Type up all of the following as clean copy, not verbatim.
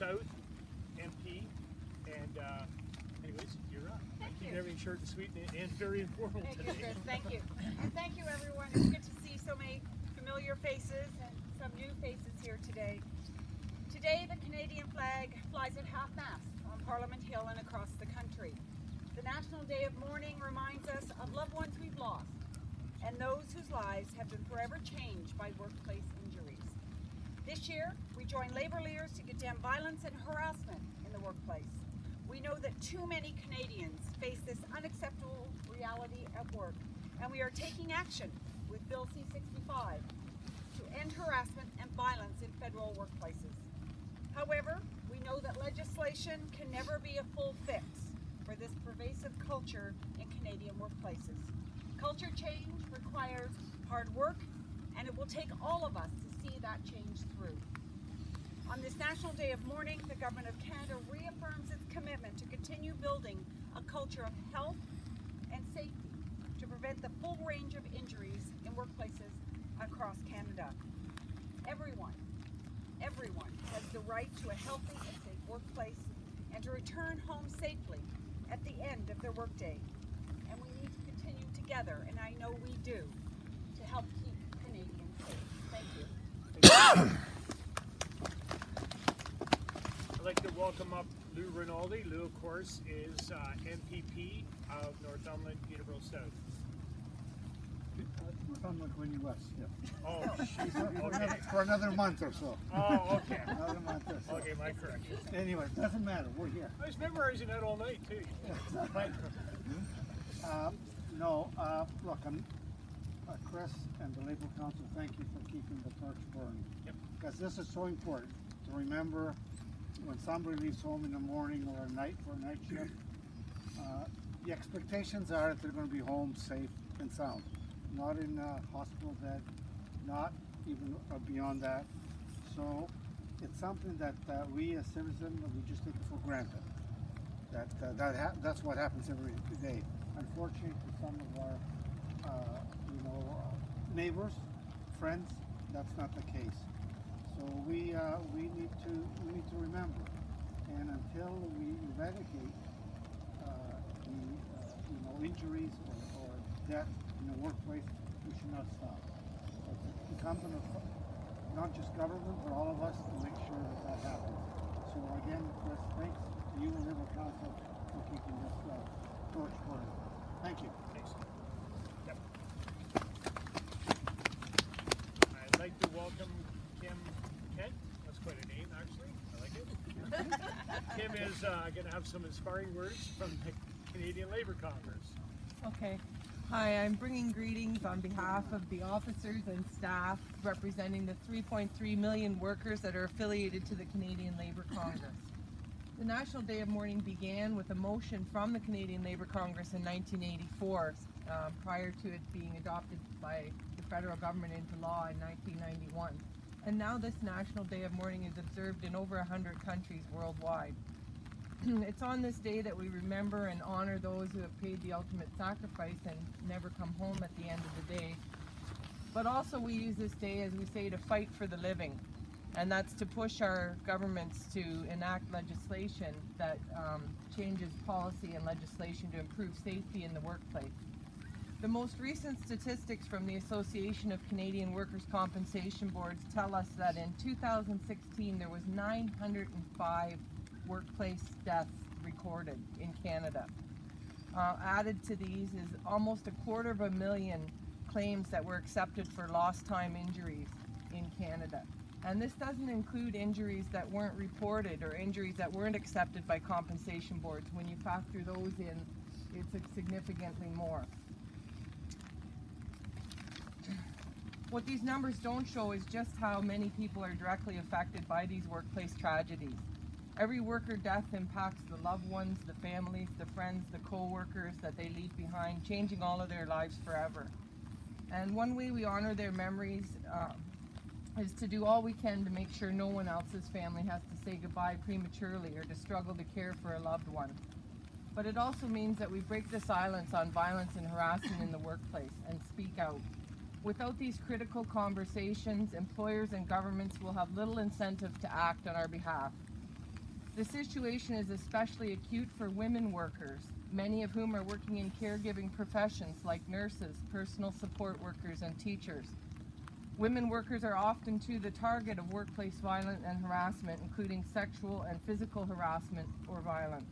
South MP. And anyways, you're up. Thank you. Everything short and sweet and very informal Thank you, today. Chris. Thank you. And thank you, everyone. It's good to see so many familiar faces and some new faces here today. Today, the Canadian flag flies at half-mast on Parliament Hill and across the country. The National Day of Mourning reminds us of loved ones we've lost and those whose lives have been forever changed by workplace injuries. This year, we join labour leaders to condemn violence and harassment in the workplace. We know that too many Canadians face this unacceptable reality at work, and we are taking action with Bill C-65 to end harassment and violence in federal workplaces. However, we know that legislation can never be a full fix for this pervasive culture in Canadian workplaces. Culture change requires hard work, and it will take all of us to see that change through. On this National Day of Mourning, the Government of Canada reaffirms its commitment to continue building a culture of health and safety to prevent the full range of injuries in workplaces across Canada. Everyone has the right to a healthy and safe workplace and to return home safely at the end of their workday. And we need to continue together, and I know we do, to help keep Canadians safe. Thank you. I'd like to welcome up Lou Rinaldi. Lou, of course, is MPP of Northumberland, Peterborough South. Northumberland, Queenie West, yeah. Oh, okay. For another month or so. Oh, okay. Another month or so. Okay, my correction. Anyway, it doesn't matter, we're here. I was memorizing that all night, too. Look, Chris and the Labour Council, thank you for keeping the torch burning. Yep. Because this is so important to remember when somebody leaves home in the morning or at night for a night shift. The expectations are that they're going to be home safe and sound, not in a hospital bed, not even beyond that. So it's something that we as citizens, we just take it for granted. That's what happens every day. Unfortunately, to some of our neighbors, friends, that's not the case. So we need to remember, and until we eradicate the injuries or death in the workplace, we should not stop. It's incumbent of not just government, but all of us to make sure that happens. So again, Chris, thanks to you and Labour Council for keeping this torch burning. Thank you. Thanks. Yep. I'd like to welcome Kim Kent. That's quite a name, actually. I like it. Kim is going to have some inspiring words from the Canadian Labour Congress. Okay. Hi, I'm bringing greetings on behalf of the officers and staff representing the 3.3 million workers that are affiliated to the Canadian Labour Congress. The National Day of Mourning began with a motion from the Canadian Labour Congress in 1984, prior to it being adopted by the federal government into law in 1991. And now this National Day of Mourning is observed in over 100 countries worldwide. It's on this day that we remember and honor those who have paid the ultimate sacrifice and never come home at the end of the day. But also we use this day, as we say, to fight for the living. And that's to push our governments to enact legislation that changes policy and legislation to improve safety in the workplace. The most recent statistics from the Association of Canadian Workers' Compensation Boards tell us that in 2016 there was 905 workplace deaths recorded in Canada. Added to these is almost 250,000 claims that were accepted for lost time injuries in Canada. And this doesn't include injuries that weren't reported or injuries that weren't accepted by compensation boards. When you factor those in, it's significantly more. What these numbers don't show is just how many people are directly affected by these workplace tragedies. Every worker death impacts the loved ones, the families, the friends, the co-workers that they leave behind, changing all of their lives forever. And one way we honor their memories is to do all we can to make sure no one else's family has to say goodbye prematurely or to struggle to care for a loved one. But it also means that we break the silence on violence and harassment in the workplace and speak out. Without these critical conversations, employers and governments will have little incentive to act on our behalf. The situation is especially acute for women workers, many of whom are working in caregiving professions like nurses, personal support workers, and teachers. Women workers are often too the target of workplace violence and harassment, including sexual and physical harassment or violence.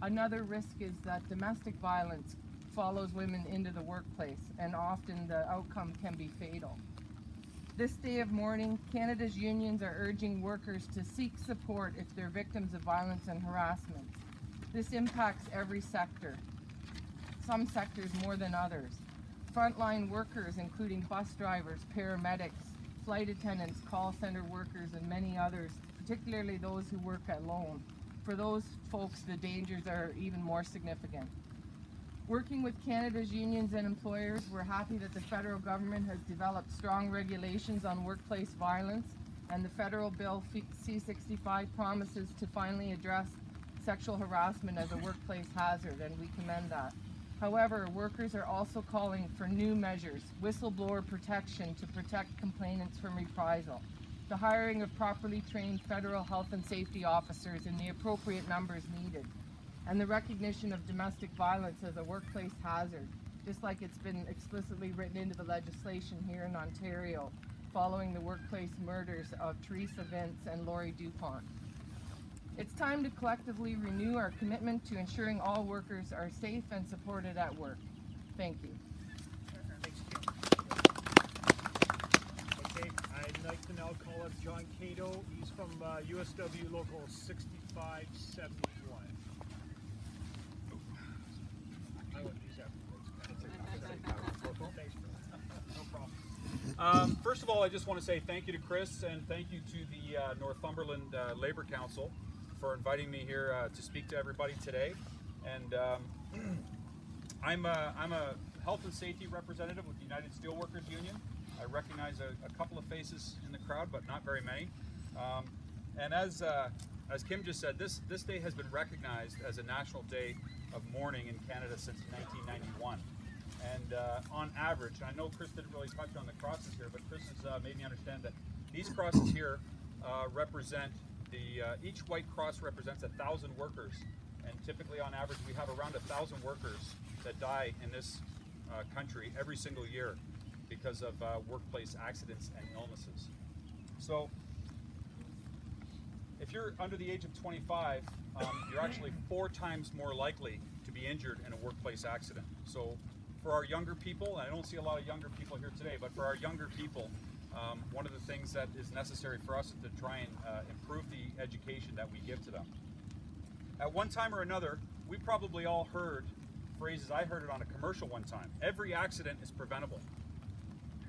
Another risk is that domestic violence follows women into the workplace, and often the outcome can be fatal. This day of mourning, Canada's unions are urging workers to seek support if they're victims of violence and harassment. This impacts every sector, some sectors more than others. Frontline workers, including bus drivers, paramedics, flight attendants, call center workers, and many others, particularly those who work alone. For those folks, the dangers are even more significant. Working with Canada's unions and employers, we're happy that the federal government has developed strong regulations on workplace violence, and the federal bill C-65 promises to finally address sexual harassment as a workplace hazard, and we commend that. However, workers are also calling for new measures, whistleblower protection to protect complainants from reprisal, the hiring of properly trained federal health and safety officers in the appropriate numbers needed, and the recognition of domestic violence as a workplace hazard, just like it's been explicitly written into the legislation here in Ontario following the workplace murders of Teresa Vince and Lori DuPont. It's time to collectively renew our commitment to ensuring all workers are safe and supported at work. Thank you. Thanks, Kim. Okay, I'd like to now call up John Cato. He's from USW Local 6571. I wouldn't use that. Thanks, no problem. First of all, I just want to say thank you to Chris and thank you to the Northumberland Labour Council for inviting me here to speak to everybody today. And I'm a health and safety representative with the United Steelworkers Union. I recognize a couple of faces in the crowd, but not very many. And as Kim just said, this day has been recognized as a national day of mourning in Canada since 1991. And on average, I know Chris didn't really touch on the crosses here, but Chris has made me understand that these crosses here represent each white cross represents 1,000 workers, and typically on average we have around 1,000 workers that die in this country every single year because of workplace accidents and illnesses. So if you're under the age of 25, you're actually 4 times more likely to be injured in a workplace accident. So for our younger people, and I don't see a lot of younger people here today, but for our younger people, one of the things that is necessary for us is to try and improve the education that we give to them. At one time or another, we probably all heard phrases. I heard it on a commercial one time. Every accident is preventable.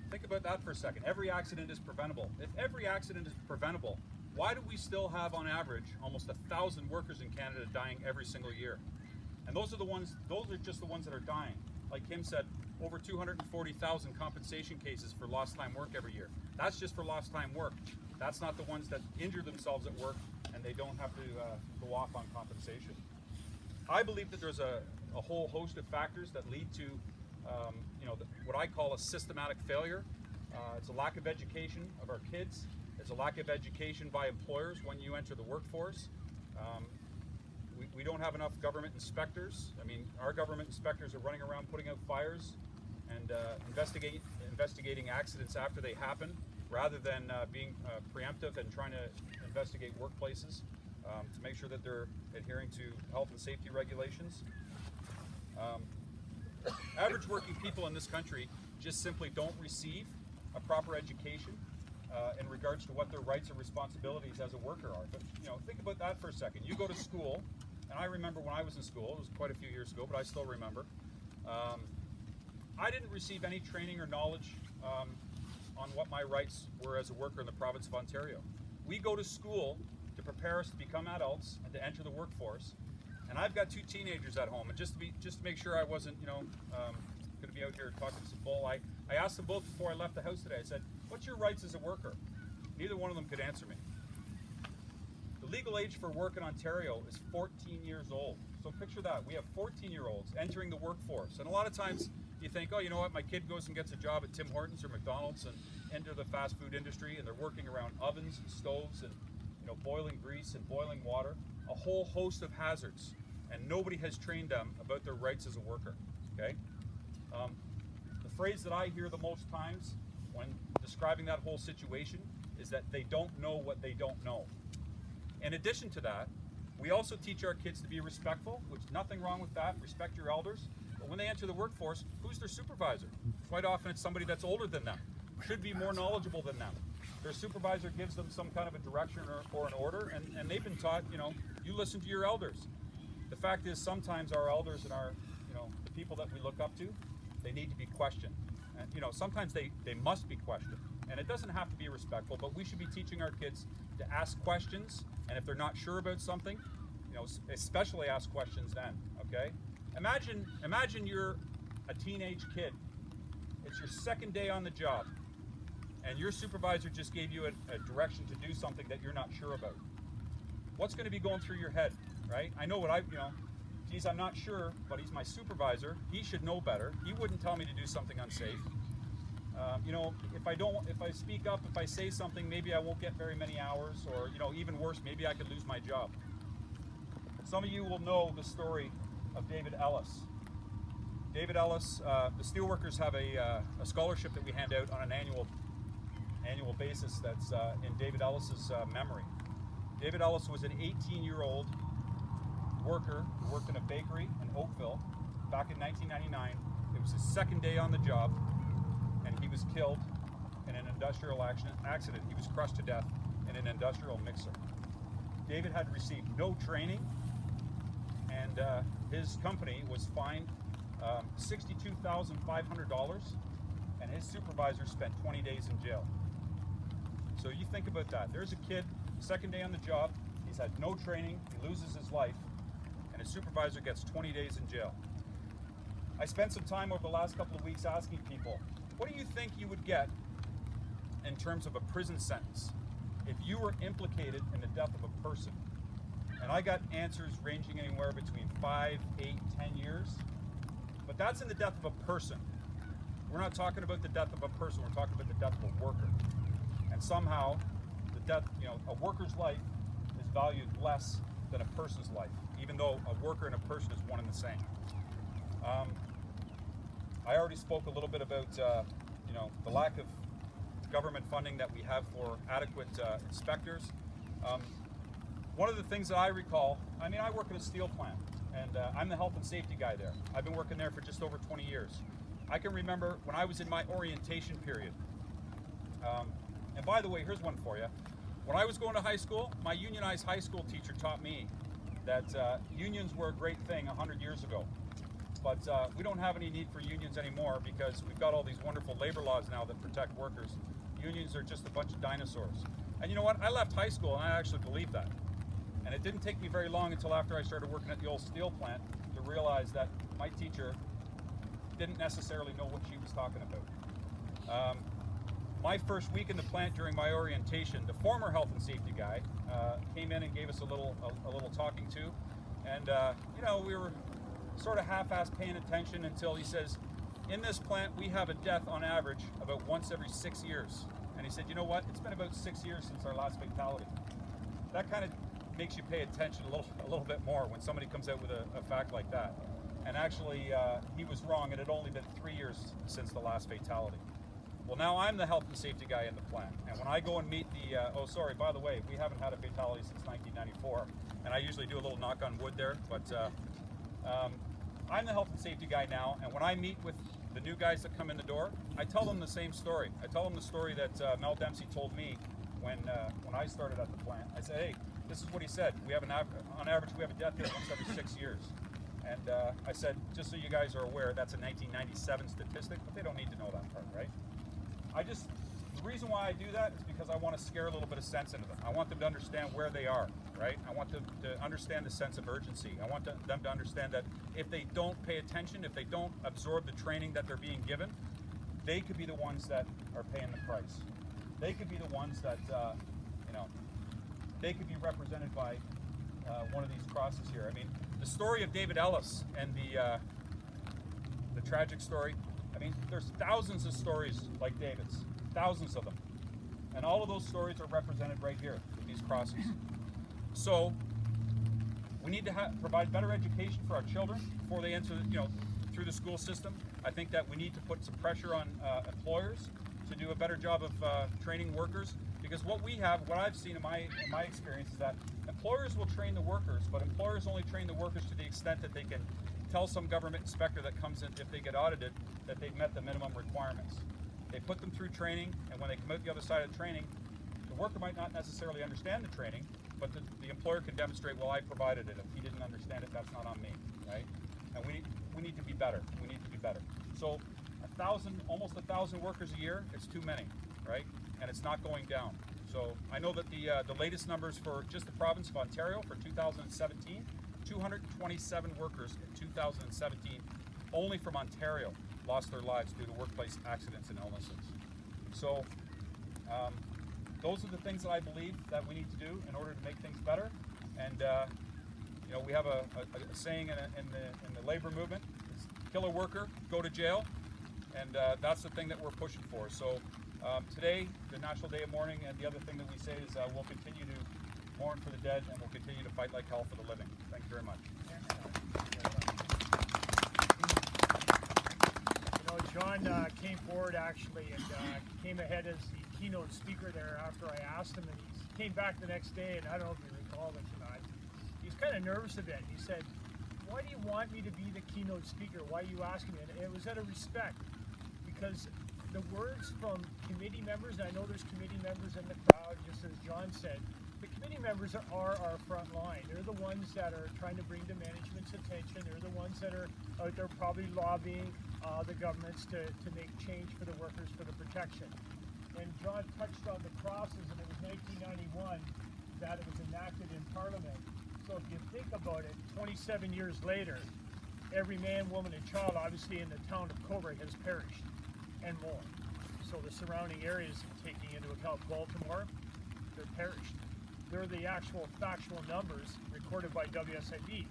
Think about that for a second. Every accident is preventable. If every accident is preventable, why do we still have on average almost 1,000 workers in Canada dying every single year? And those are just the ones that are dying. Like Kim said, over 240,000 compensation cases for lost time work every year. That's just for lost time work. That's not the ones that injure themselves at work and they don't have to go off on compensation. I believe that there's a whole host of factors that lead to what I call a systematic failure. It's a lack of education of our kids. It's a lack of education by employers when you enter the workforce. We don't have enough government inspectors. I mean, our government inspectors are running around putting out fires and investigating accidents after they happen, rather than being preemptive and trying to investigate workplaces to make sure that they're adhering to health and safety regulations. Average working people in this country just simply don't receive a proper education in regards to what their rights and responsibilities as a worker are. But think about that for a second. You go to school, and I remember when I was in school, it was quite a few years ago, but I still remember. I didn't receive any training or knowledge on what my rights were as a worker in the province of Ontario. We go to school to prepare us to become adults and to enter the workforce. And I've got 2 teenagers at home, and just to make sure I wasn't, going to be out here talking some bull, I asked them both before I left the house today. I said, "What's your rights as a worker?" Neither one of them could answer me. The legal age for work in Ontario is 14 years old. So picture that. We have 14-year-olds entering the workforce. And a lot of times you think, oh, you know what, my kid goes and gets a job at Tim Hortons or McDonald's and enter the fast food industry, and they're working around ovens and stoves and boiling grease and boiling water whole host of hazards, and nobody has trained them about their rights as a worker, okay? The phrase that I hear the most times when describing that whole situation is that they don't know what they don't know. In addition to that, we also teach our kids to be respectful, which nothing wrong with that, respect your elders. But when they enter the workforce, who's their supervisor? Quite often it's somebody that's older than them, should be more knowledgeable than them. Their supervisor gives them some kind of a direction or an order, and they've been taught, you listen to your elders. The fact is, sometimes our elders and our, the people that we look up to, they need to be questioned. And, sometimes they must be questioned. And it doesn't have to be respectful, but we should be teaching our kids to ask questions, and if they're not sure about something, especially ask questions then, okay? Imagine you're a teenage kid. It's your second day on the job, and your supervisor just gave you a direction to do something that you're not sure about. What's going to be going through your head, right? I know what geez, I'm not sure, but he's my supervisor. He should know better. He wouldn't tell me to do something unsafe. If I speak up, if I say something, maybe I won't get very many hours, or, even worse, maybe I could lose my job. Some of you will know the story of David Ellis. David Ellis, the steelworkers have a scholarship that we hand out on an annual basis that's in David Ellis's memory. David Ellis was an 18-year-old worker who worked in a bakery in Oakville back in 1999. It was his second day on the job, and he was killed in an industrial accident. He was crushed to death in an industrial mixer. David had received no training, and his company was fined $62,500, and his supervisor spent 20 days in jail. So you think about that. There's a kid, second day on the job, he's had no training, he loses his life, and his supervisor gets 20 days in jail. I spent some time over the last couple of weeks asking people, what do you think you would get in terms of a prison sentence if you were implicated in the death of a person? And I got answers ranging anywhere between 5, 8, 10 years. But that's in the death of a person. We're not talking about the death of a person, we're talking about the death of a worker. And somehow, the death, a worker's life is valued less than a person's life, even though a worker and a person is one and the same. I already spoke a little bit about, the lack of government funding that we have for adequate inspectors. One of the things that I recall, I work at a steel plant, and I'm the health and safety guy there. I've been working there for just over 20 years. I can remember when I was in my orientation period. And by the way, here's one for you. When I was going to high school, my unionized high school teacher taught me that unions were a great thing 100 years ago. But we don't have any need for unions anymore because we've got all these wonderful labor laws now that protect workers. Unions are just a bunch of dinosaurs. And you know what? I left high school and I actually believed that. And it didn't take me very long until after I started working at the old steel plant to realize that my teacher didn't necessarily know what she was talking about. My first week in the plant during my orientation, the former health and safety guy came in and gave us a little talking to. And, we were sort of half-assed paying attention until he says, in this plant, we have a death on average about once every 6 years. And he said, you know what? It's been about 6 years since our last fatality. That kind of makes you pay attention a little bit more when somebody comes out with a fact like that. And actually, he was wrong. It had only been 3 years since the last fatality. Well, now I'm the health and safety guy in the plant. And when I go and meet by the way, we haven't had a fatality since 1994. And I usually do a little knock on wood there, but I'm the health and safety guy now. And when I meet with the new guys that come in the door, I tell them the same story. I tell them the story that Mel Dempsey told me when I started at the plant. I said, hey, this is what he said. We have on average, we have a death here once every 6 years. And I said, just so you guys are aware, that's a 1997 statistic, but they don't need to know that part, right? The reason why I do that is because I want to scare a little bit of sense into them. I want them to understand where they are, right? I want them to understand the sense of urgency. I want them to understand that if they don't pay attention, if they don't absorb the training that they're being given, they could be the ones that are paying the price. They could be the ones that, they could be represented by one of these crosses here. The story of David Ellis and the tragic story, there's thousands of stories like David's, thousands of them. And all of those stories are represented right here with these crosses. So We need to provide better education for our children before they enter, through the school system. I think that we need to put some pressure on employers to do a better job of training workers, because what I've seen in my experience is that employers will train the workers, but employers only train the workers to the extent that they can tell some government inspector that comes in, if they get audited, that they've met the minimum requirements. They put them through training, and when they come out the other side of training, the worker might not necessarily understand the training, but the employer can demonstrate, well, I provided it. If he didn't understand it, that's not on me, right? And we need to be better. We need to be better. So almost 1,000 workers a year, it's too many, right? And it's not going down. So I know that the latest numbers for just the province of Ontario for 2017, 227 workers in 2017, only from Ontario, lost their lives due to workplace accidents and illnesses. So those are the things that I believe that we need to do in order to make things better. And we have a saying in the labor movement: kill a worker, go to jail. And that's the thing that we're pushing for. So today, the National Day of Mourning, and the other thing that we say is we'll continue to mourn for the dead, and we'll continue to fight like hell for the living. Thank you very much. John came forward actually and came ahead as the keynote speaker there after I asked him, and he came back the next day, and I don't know if you recall this or not. He's kind of nervous a bit. He said, "Why do you want me to be the keynote speaker? Why are you asking me?" And it was out of respect, because the words from committee members, and I know there's committee members in the crowd, just as John said, the committee members are our front line. They're the ones that are trying to bring to management's attention. They're the ones that are out there probably lobbying the governments to make change for the workers, for the protection. And John touched on the crosses, and it was 1991 that it was enacted in Parliament. So if you think about it, 27 years later, every man, woman, and child, obviously in the town of Coburg, has perished, and more. So the surrounding areas, taking into account Baltimore, they're perished. They're the actual factual numbers recorded by WSIB.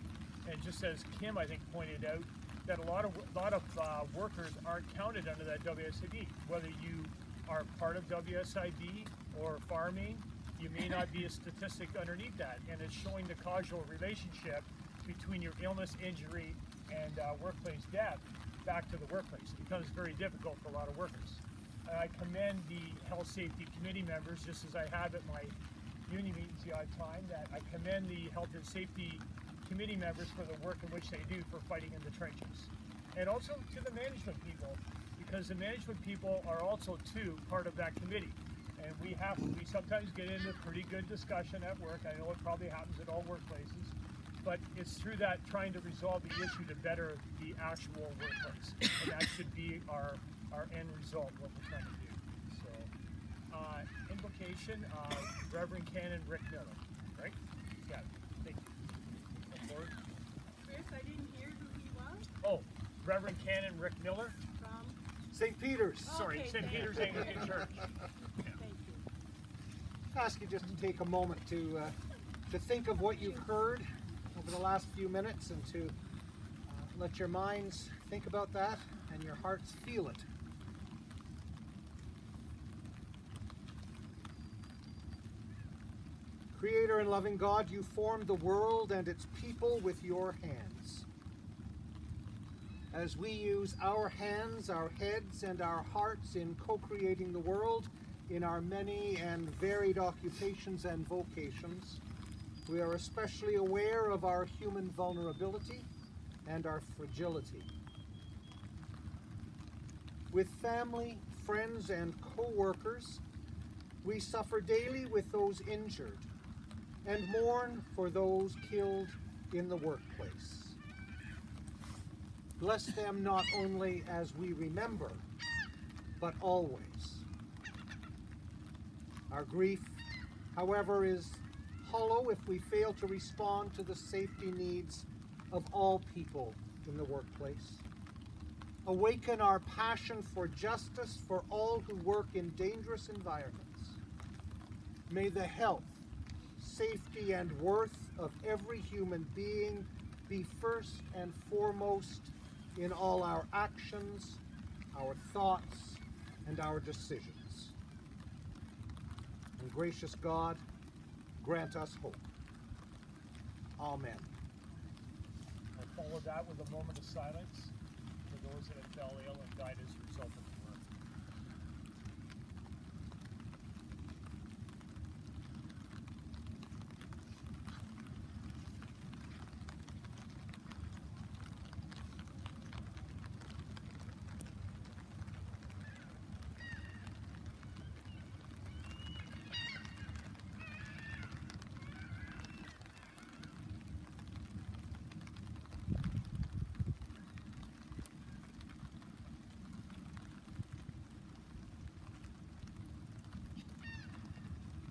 And just as Kim, I think, pointed out, that a lot of workers aren't counted under that WSIB. Whether you are part of WSIB or farming, you may not be a statistic underneath that, and it's showing the causal relationship between your illness, injury, and workplace death back to the workplace. It becomes very difficult for a lot of workers. And I commend the Health Safety Committee members, just as I have at my union meetings the odd time, that I commend the Health and Safety Committee members for the work in which they do for fighting in the trenches. And also to the management people, because the management people are also, too, part of that committee. And we sometimes get into pretty good discussion at work. I know it probably happens at all workplaces, but it's through that trying to resolve the issue to better the actual workplace. And that should be our end result, what we're trying to do. So, invocation, Reverend Canon Rick Miller, right? Yeah, thank you. Chris, I didn't hear who he was. Oh, Reverend Canon Rick Miller? From? St. Peter's. Sorry, Okay, St. thank Peter's you. Anglican Church. Thank you. Ask you just to take a moment to think of what you've heard over the last few minutes, and to let your minds think about that and your hearts feel it. Creator and loving God, you formed the world and its people with your hands. As we use our hands, our heads, and our hearts in co-creating the world, in our many and varied occupations and vocations, we are especially aware of our human vulnerability and our fragility. With family, friends, and co-workers, we suffer daily with those injured and mourn for those killed in the workplace. Bless them not only as we remember, but always. Our grief, however, is hollow if we fail to respond to the safety needs of all people in the workplace. Awaken our passion for justice for all who work in dangerous environments. May the health, safety, and worth of every human being be first and foremost in all our actions, our thoughts, and our decisions. And gracious God, grant us hope. Amen. We'll follow that with a moment of silence for those that have fell ill and died as a result of the work.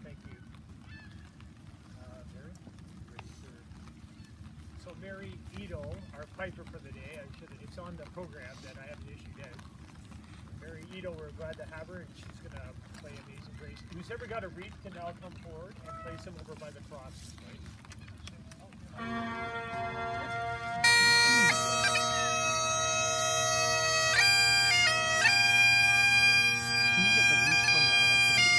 Thank you. Mary? Ready, sir? So Mary Ito, our piper for the day, it's on the program that I haven't issued yet. Mary Ito, we're glad to have her, and she's going to play Amazing Grace. Who's ever got a wreath can now come forward and place them over by the crosses, right? Can you get the wreath from that? I'll put it here.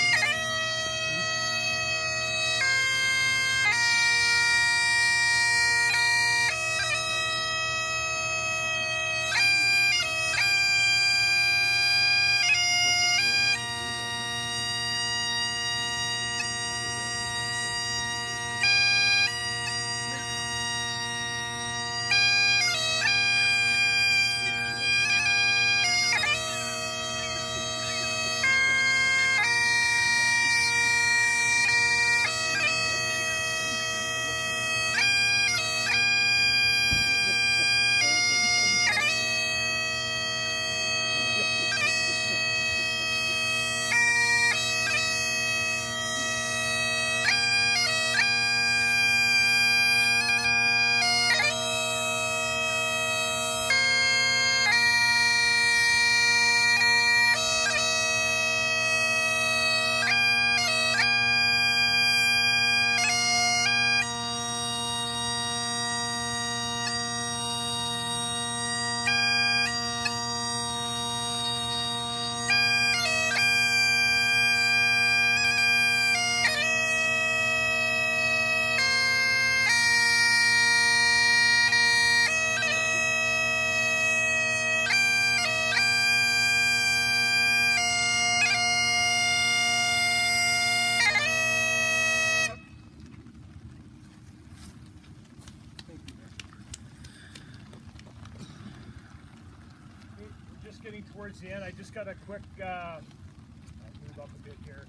We're just getting towards the end. I just got a quick, I'll move up a bit here.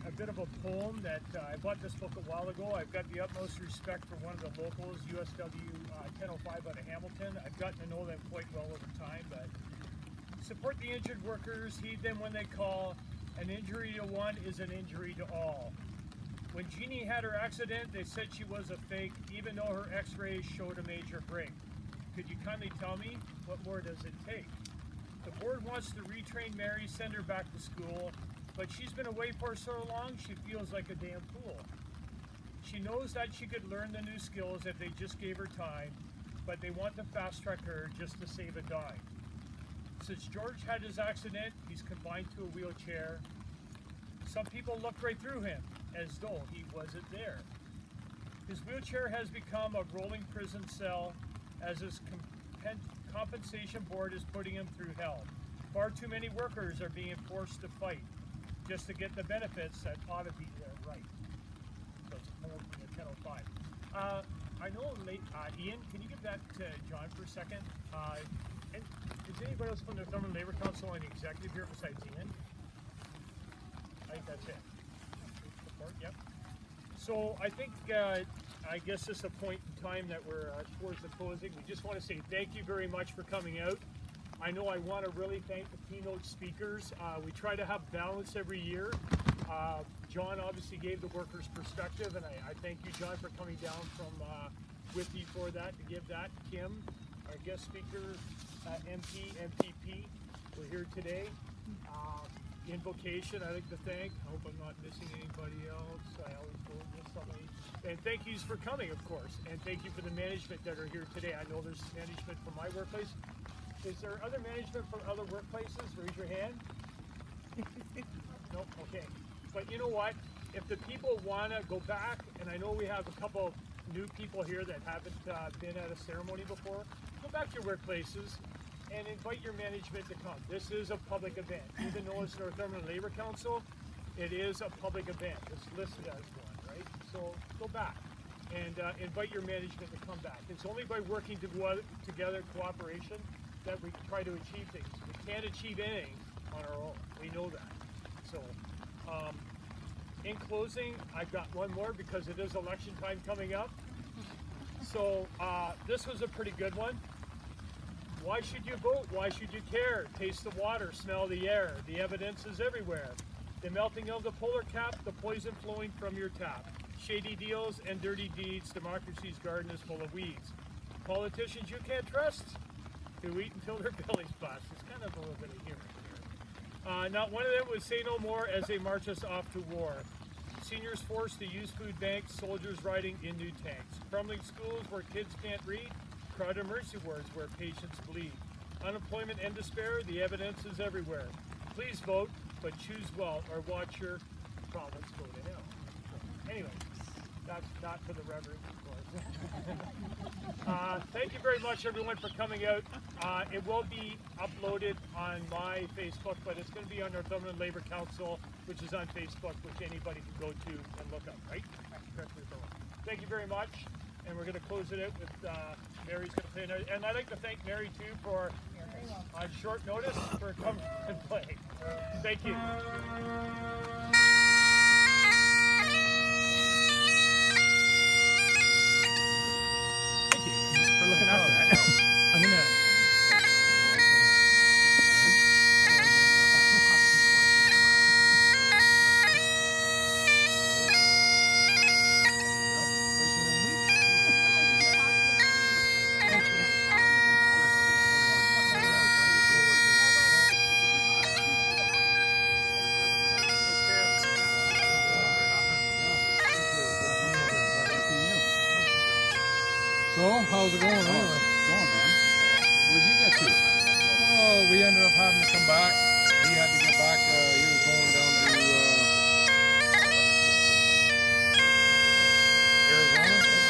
A bit of a poem that I bought this book a while ago. I've got the utmost respect for one of the locals, USW 1005 out of Hamilton. I've gotten to know them quite well over time, but support the injured workers, heed them when they call. An injury to one is an injury to all. When Jeannie had her accident, they said she was a fake, even though her x-rays showed a major break. Could you kindly tell me, what more does it take? The board wants to retrain Mary, send her back to school, but she's been away for so long, she feels like a damn fool. She knows that she could learn the new skills if they just gave her time, but they want to fast track her just to save a dime. Since George had his accident, he's confined to a wheelchair. Some people look right through him, as though he wasn't there. His wheelchair has become a rolling prison cell, as his compensation board is putting him through hell. Far too many workers are being forced to fight just to get the benefits that ought to be their right. So it's a poem from the 1005. I know, Ian, can you give that to John for a second? And is anybody else from the Thurman Labor Council on the executive here besides Ian? I think that's it. Support, yep. So I think, I guess this is a point in time that we're towards the closing. We just want to say thank you very much for coming out. I know I want to really thank the keynote speakers. We try to have balance every year. John obviously gave the workers' perspective, and I thank you, John, for coming down from Whitby for that, to give that. Kim, our guest speaker, MP, MPP, we're here today. Invocation, I'd like to thank. I hope I'm not missing anybody else. I always go miss somebody. And thank yous for coming, of course. And thank you for the management that are here today. I know there's management from my workplace. Is there other management from other workplaces? Raise your hand. Nope, okay. But you know what? if the people want to go back, and I know we have a couple new people here that haven't been at a ceremony before, go back to your workplaces and invite your management to come. This is a public event. Even though it's Northumberland Labour Council, it is a public event. It's listed as one, right? So go back and invite your management to come back. It's only by working together, cooperation, that we try to achieve things. We can't achieve anything on our own. We know that. So, in closing, I've got one more because it is election time coming up. So, this was a pretty good one. Why should you vote? Why should you care? Taste the water, smell the air. The evidence is everywhere. The melting of the polar cap, the poison flowing from your tap. Shady deals and dirty deeds, democracy's garden is full of weeds. Politicians you can't trust, who eat until their bellies bust. It's kind of a little bit of humor here. Not one of them would say no more as they march us off to war. Seniors forced to use food banks, soldiers riding in new tanks. Crumbling schools where kids can't read, crowded emergency wards where patients bleed. Unemployment and despair, the evidence is everywhere. Please vote, but choose well or watch your province go to hell. Anyway, that's not for the Reverend, of course. Thank you very much, everyone, for coming out. It will be uploaded on my Facebook, but it's going to be on Northumberland Labour Council, which is on Facebook, which anybody can go to and look up, right? Correct me if I'm wrong. Thank you very much, and we're going to close it out with Mary's going to play another. And I'd like to thank Mary, too, for, on short notice, for coming and playing. Thank you. For looking after that. I'm gonna. So, how's it going anyway? Going, man. Where'd you get to? Oh, we ended up having to come back. He had to get back. He was going down to Arizona.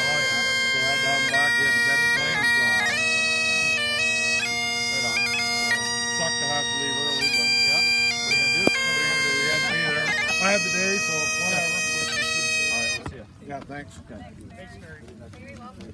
Oh, yeah. So I had to have him back. He had to catch a plane. So Right on. sucked to have to leave early, but Yeah. What are you gonna do? what are you gonna do? We had to be there. I had the day, so whatever. All right, we'll see you. Yeah, thanks. Thanks, Mary. Very welcome.